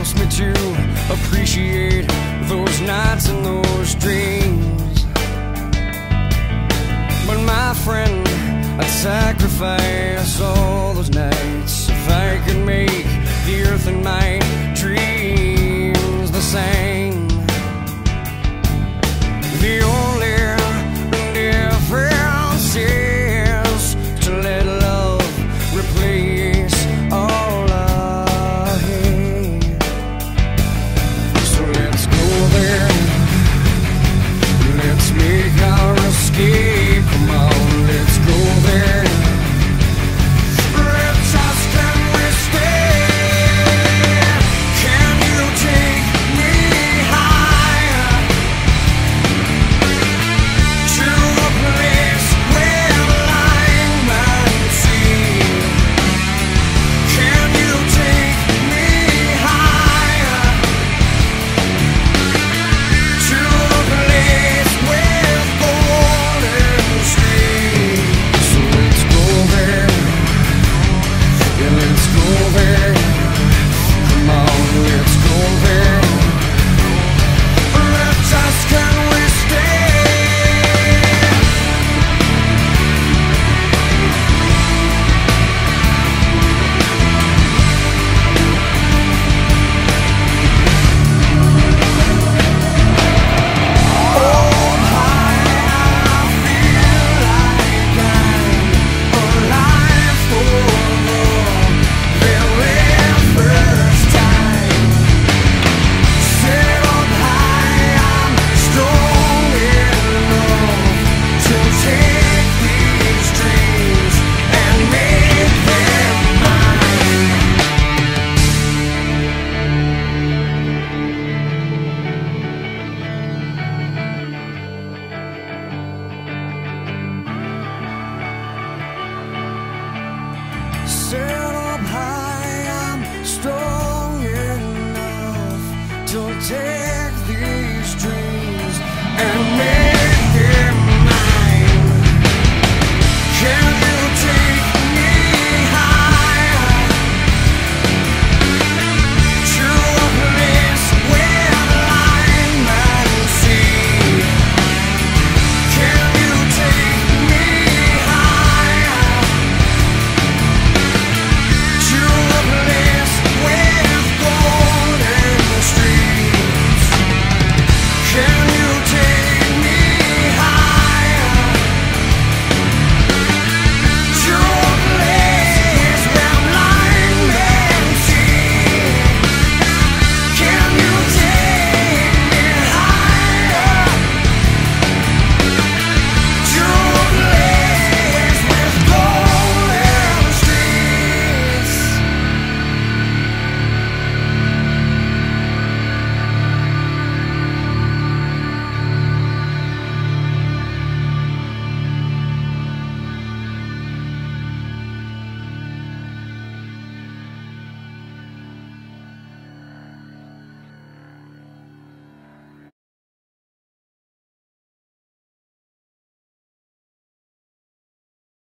helps me to appreciate those nights and those dreams. But my friend, I'd sacrifice all those nights if I could make the earth and my dreams the same. The only difference is to let love replace all I hate. So let's go there, let's make our escape. Come on, let's go there. Let's ask, can we stay? Can you take me higher to a place where lying man see? Can you take me higher to a place with golden streams? So let's go there, yeah, let's go there. Come on, let's go there. Let's ask, can we stay? Set up high, I'm strong enough to take